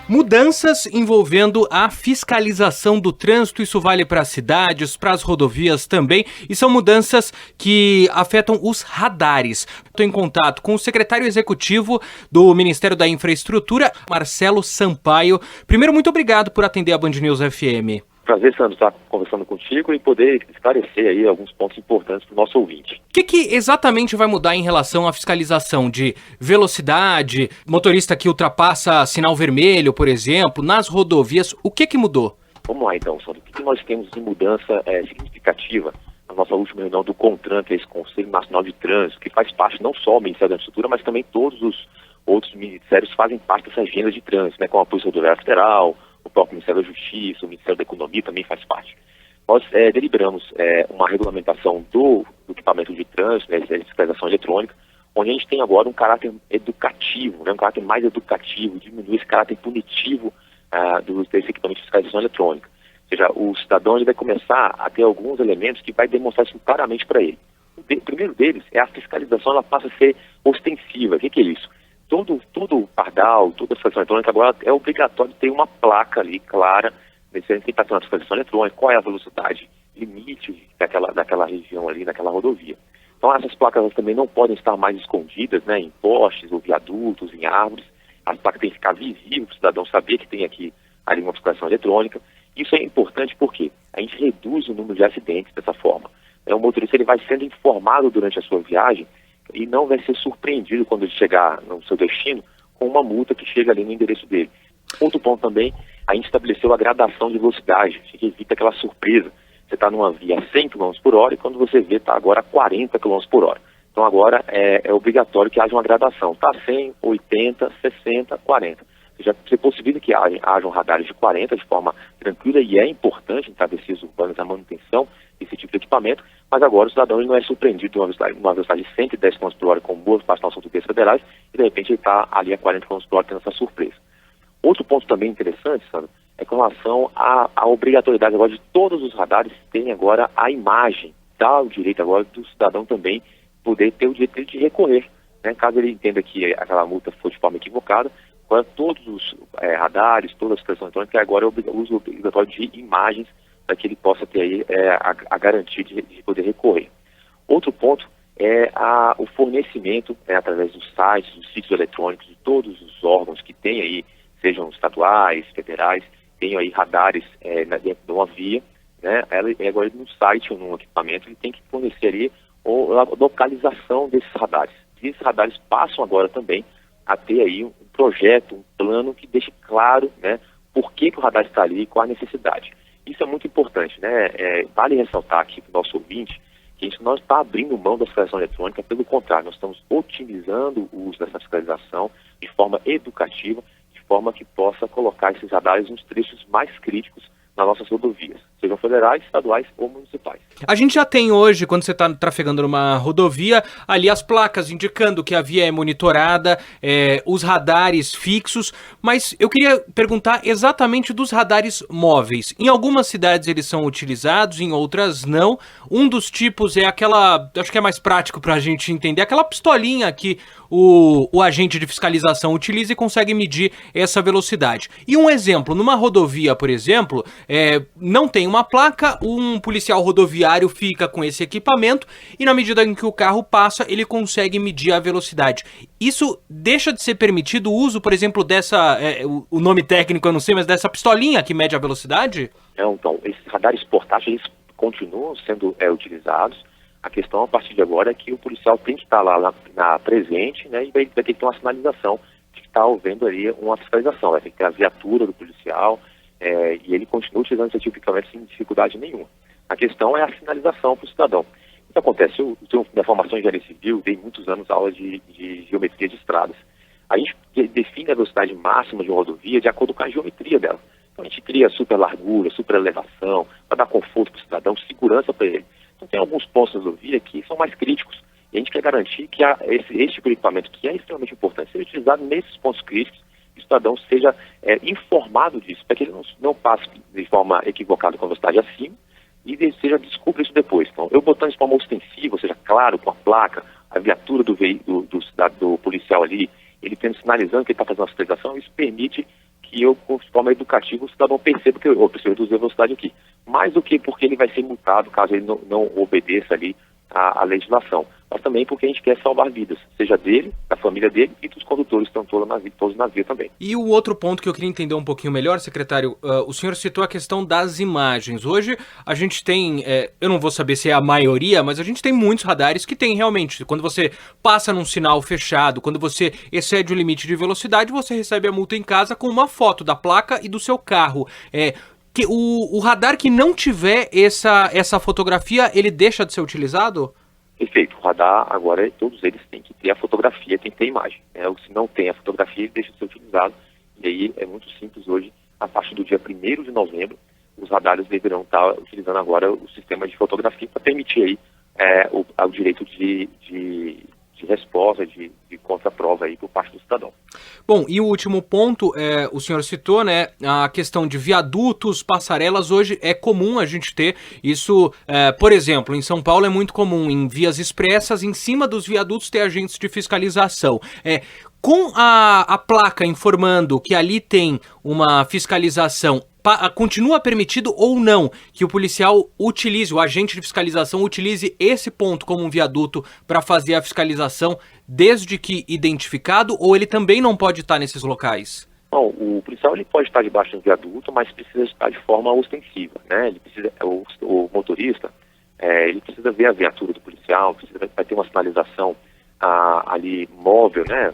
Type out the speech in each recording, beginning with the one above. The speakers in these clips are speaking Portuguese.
Mudanças envolvendo a fiscalização do trânsito, isso vale para as cidades, para as rodovias também, e são mudanças que afetam os radares. Estou em contato com o secretário executivo do Ministério da Infraestrutura, Marcelo Sampaio. Primeiro, muito obrigado por atender a Band News FM. Prazer, Sandro, estar conversando contigo e poder esclarecer aí alguns pontos importantes para o nosso ouvinte. O que exatamente vai mudar em relação à fiscalização de velocidade, motorista que ultrapassa sinal vermelho, por exemplo, nas rodovias? O que mudou? Vamos lá então, Sandro. O que nós temos de mudança significativa na nossa última reunião do CONTRAN, que é esse Conselho Nacional de Trânsito, que faz parte não só do Ministério da Infraestrutura, mas também todos os outros ministérios fazem parte dessa agenda de trânsito, né, como a Polícia Rodoviária Federal, o próprio Ministério da Justiça, o Ministério da Economia também faz parte. Nós deliberamos uma regulamentação do equipamento de trânsito, né, de fiscalização eletrônica, onde a gente tem agora um caráter educativo, né, um caráter mais educativo, diminui esse caráter punitivo desse equipamento de fiscalização eletrônica. Ou seja, o cidadão ele vai começar a ter alguns elementos que vai demonstrar isso claramente para ele. O primeiro deles é a fiscalização, ela passa a ser ostensiva. O que é isso? Todo pardal, toda a fiscalização eletrônica agora é obrigatório ter uma placa ali clara, quem está fazendo a fiscalização eletrônica, qual é a velocidade limite daquela região ali, naquela rodovia. Então essas placas elas também não podem estar mais escondidas, né, em postes ou viadutos, em árvores. As placas têm que ficar visíveis para o cidadão saber que tem ali uma fiscalização eletrônica. Isso é importante porque a gente reduz o número de acidentes dessa forma. O motorista ele vai sendo informado durante a sua viagem e não vai ser surpreendido quando ele chegar no seu destino com uma multa que chega ali no endereço dele. Outro ponto também, a gente estabeleceu a gradação de velocidade, que evita aquela surpresa. Você está numa via a 100 km por hora e quando você vê está agora a 40 km por hora. Então agora é obrigatório que haja uma gradação. Está 100, 80, 60, 40. Você possibilita que hajam radares de 40 de forma tranquila e é importante em travessias urbanas a manutenção desse tipo de equipamento, mas agora o cidadão ele não é surpreendido de uma velocidade de 110 km por hora com boas pastas autovias federais e de repente ele está ali a 40 km por hora tendo essa surpresa. Outro ponto também interessante, Sandro, é com relação à obrigatoriedade agora de todos os radares terem agora a imagem, dá o direito agora do cidadão também poder ter o direito de recorrer, né? Caso ele entenda que aquela multa foi de forma equivocada, agora todos os radares, todas as fiscalizações eletrônicas, agora é o uso obrigatório de imagens para que ele possa ter aí a garantia de poder recorrer. Outro ponto é o fornecimento, através dos sites, dos sítios eletrônicos, de todos os órgãos que têm aí, sejam estaduais, federais, tenham aí radares dentro de uma via, né? Agora no site ou no equipamento ele tem que fornecer ali a localização desses radares. E esses radares passam agora também a ter aí um projeto, um plano que deixe claro, né, por que o radar está ali e qual a necessidade. Isso é muito importante, né? Vale ressaltar aqui para o nosso ouvinte que a gente não está abrindo mão da fiscalização eletrônica, pelo contrário, nós estamos otimizando o uso dessa fiscalização de forma educativa, de forma que possa colocar esses radares nos trechos mais críticos nas nossas rodovias, sejam federais, estaduais ou municipais. A gente já tem hoje, quando você está trafegando numa rodovia, ali as placas indicando que a via é monitorada, os radares fixos, mas eu queria perguntar exatamente dos radares móveis. Em algumas cidades eles são utilizados, em outras não. Um dos tipos é aquela, acho que é mais prático para a gente entender, aquela pistolinha que o agente de fiscalização utiliza e consegue medir essa velocidade. E um exemplo, numa rodovia, por exemplo, não tem uma placa, um policial rodoviário fica com esse equipamento e na medida em que o carro passa, ele consegue medir a velocidade. Isso deixa de ser permitido o uso, por exemplo, dessa, o nome técnico eu não sei, mas dessa pistolinha que mede a velocidade? Então, esses radares portáteis continuam sendo utilizados. A questão a partir de agora é que o policial tem que estar lá presente, né, e vai ter que ter uma sinalização de que está havendo ali uma fiscalização. Vai ter que ter a viatura do policial e ele continua utilizando esse tipo de equipamento sem dificuldade nenhuma. A questão é a sinalização para o cidadão. O que acontece? Eu tenho minha formação em engenharia civil, dei muitos anos aula de geometria de estradas. A gente define a velocidade máxima de uma rodovia de acordo com a geometria dela. Então a gente cria super largura, super elevação, para dar conforto para o cidadão, segurança para ele. Então tem alguns pontos da rodovia que são mais críticos e a gente quer garantir que esse tipo de equipamento, que é extremamente importante, seja utilizado nesses pontos críticos e o cidadão seja informado disso, para que ele não passe de forma equivocada com a velocidade acima e descubra isso depois. Então, eu botando de forma ostensiva, ou seja, claro, com a placa, a viatura do policial ali, ele tendo sinalizando que ele está fazendo a fiscalização, isso permite que eu, de forma educativa, o cidadão perceba que eu preciso reduzir a velocidade aqui. Mais do que porque ele vai ser multado caso ele não obedeça ali a legislação, mas também porque a gente quer salvar vidas, seja dele, da família dele e dos condutores que estão todos na via também. E o outro ponto que eu queria entender um pouquinho melhor, secretário, o senhor citou a questão das imagens. Hoje a gente tem, eu não vou saber se é a maioria, mas a gente tem muitos radares que tem realmente, quando você passa num sinal fechado, quando você excede o limite de velocidade, você recebe a multa em casa com uma foto da placa e do seu carro. O radar que não tiver essa fotografia, ele deixa de ser utilizado? Perfeito. O radar, agora, todos eles têm que ter a fotografia, tem que ter a imagem. Se não tem a fotografia, ele deixa de ser utilizado. E aí é muito simples hoje, a partir do dia 1º de novembro, os radares deverão estar utilizando agora o sistema de fotografia para permitir aí o direito de resposta, de contraprova aí por parte do cidadão. Bom, e o último ponto, o senhor citou, né, a questão de viadutos, passarelas. Hoje é comum a gente ter isso, por exemplo, em São Paulo é muito comum, em vias expressas, em cima dos viadutos ter agentes de fiscalização. Com a placa informando que ali tem uma fiscalização, continua permitido ou não que o policial utilize, o agente de fiscalização utilize esse ponto como um viaduto para fazer a fiscalização desde que identificado, ou ele também não pode estar nesses locais? Bom, o policial ele pode estar debaixo de um viaduto, mas precisa estar de forma ostensiva, né? Ele precisa, o motorista, ele precisa ver a viatura do policial, vai ter uma sinalização ali móvel, né?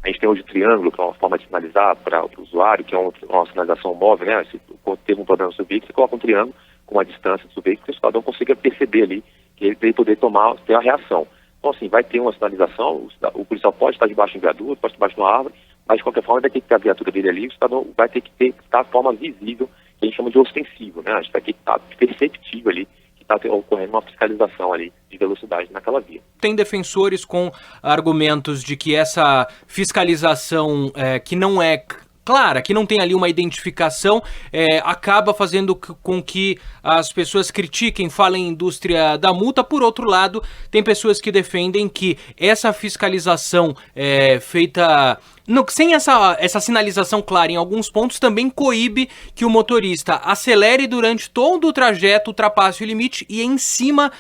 A gente tem hoje o triângulo, que é uma forma de sinalizar para o usuário, que é uma sinalização móvel, né? Se teve um problema no seu veículo, você coloca um triângulo com uma distância do seu veículo, que o cidadão consiga perceber ali, que ele vai poder ter a reação. Então, assim, vai ter uma sinalização, o policial pode estar debaixo de um viaduto, pode estar debaixo de uma árvore, mas de qualquer forma vai ter que ter a viatura dele ali, o cidadão vai ter que estar de forma visível, que a gente chama de ostensivo, né? A gente vai ter que estar perceptível ali, que está ocorrendo uma fiscalização ali de velocidade naquela via. Tem defensores com argumentos de que essa fiscalização que não é clara, que não tem ali uma identificação, acaba fazendo com que as pessoas critiquem, falem em indústria da multa. Por outro lado, tem pessoas que defendem que essa fiscalização feita sem essa sinalização clara em alguns pontos também coíbe que o motorista acelere durante todo o trajeto, ultrapasse o limite e em cima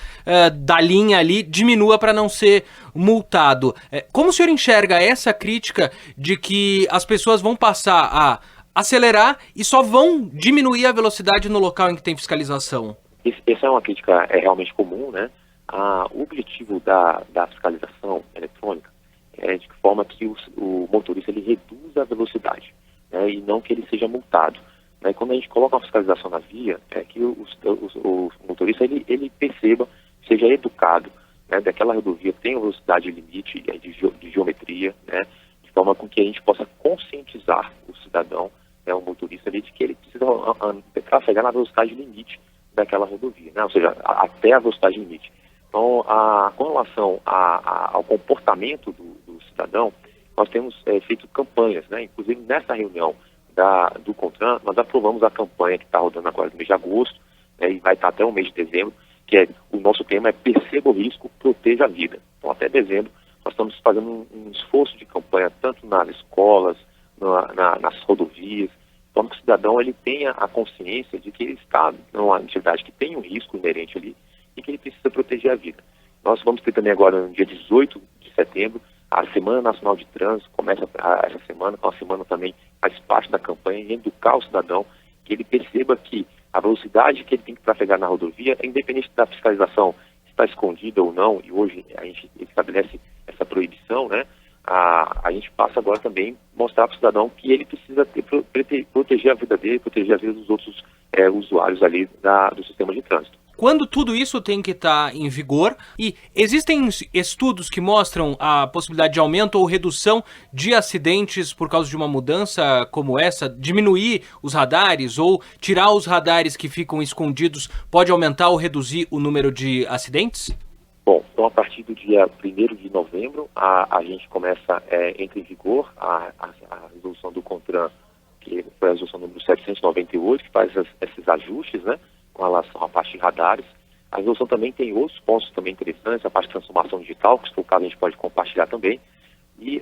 da linha ali diminua para não ser multado. Como o senhor enxerga essa crítica de que as pessoas vão passar a acelerar e só vão diminuir a velocidade no local em que tem fiscalização? Essa é uma crítica realmente comum, né? O objetivo da fiscalização eletrônica é de forma que o motorista ele reduza a velocidade, né, e não que ele seja multado. Né? Quando a gente coloca uma fiscalização na via, é que o motorista ele perceba, seja educado, né, daquela rodovia tem uma velocidade limite de geometria, né, de forma com que a gente possa conscientizar o cidadão, né, o motorista ali, de que ele precisa trafegar na velocidade limite daquela rodovia, né, ou seja, até a velocidade limite. Então, com relação ao comportamento do cidadão, nós temos feito campanhas, né? Inclusive nessa reunião do CONTRAN, nós aprovamos a campanha que está rodando agora no mês de agosto, né, e vai estar até o mês de dezembro, que o nosso tema é Perceba o Risco, Proteja a Vida. Então, até dezembro, nós estamos fazendo um esforço de campanha, tanto nas escolas, nas rodovias, para que o cidadão ele tenha a consciência de que ele está numa atividade que tem um risco inerente ali, e que ele precisa proteger a vida. Nós vamos ter também agora, no dia 18 de setembro, a Semana Nacional de Trânsito, começa essa semana, com a semana também faz parte da campanha, e educar o cidadão, que ele perceba que a velocidade que ele tem que trafegar na rodovia, independente da fiscalização, se está escondida ou não, e hoje a gente estabelece essa proibição, né? A gente passa agora também mostrar para o cidadão que ele precisa proteger a vida dele, proteger a vida dos outros usuários ali do sistema de trânsito. Quando tudo isso tem que estar em vigor, e existem estudos que mostram a possibilidade de aumento ou redução de acidentes por causa de uma mudança como essa, diminuir os radares ou tirar os radares que ficam escondidos, pode aumentar ou reduzir o número de acidentes? Bom, então a partir do dia 1º de novembro, a gente começa, entra em vigor a resolução do CONTRAN, que foi a resolução número 798, que faz esses ajustes, né, com relação à parte de radares. A resolução também tem outros pontos também interessantes, a parte de transformação digital, que se for o caso a gente pode compartilhar também. E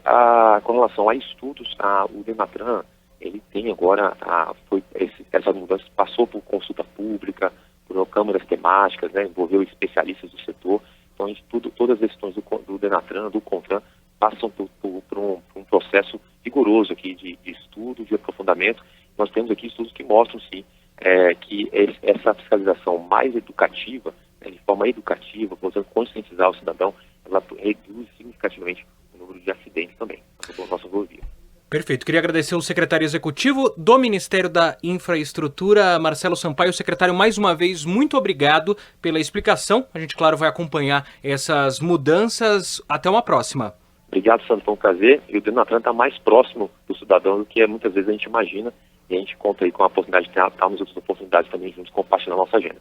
com relação a estudos, o DENATRAN ele tem agora, essa mudança passou por consulta pública, por câmaras temáticas, né, envolveu especialistas do setor. Então, todas as questões do Denatran, do CONTRAN, passam por um processo rigoroso aqui de estudo, de aprofundamento. Nós temos aqui estudos que mostram, sim, que essa fiscalização mais educativa, né, de forma educativa, buscando conscientizar o cidadão, ela reduz significativamente o número de acidentes também na nossa rodovia. Perfeito. Queria agradecer ao secretário executivo do Ministério da Infraestrutura, Marcelo Sampaio. Secretário, mais uma vez, muito obrigado pela explicação. A gente, claro, vai acompanhar essas mudanças. Até uma próxima. Obrigado, Sandro, foi um prazer. E o Denatran está mais próximo do cidadão do que muitas vezes a gente imagina. E a gente conta aí com a oportunidade de termos outras oportunidades também juntos, compartilhando a nossa agenda.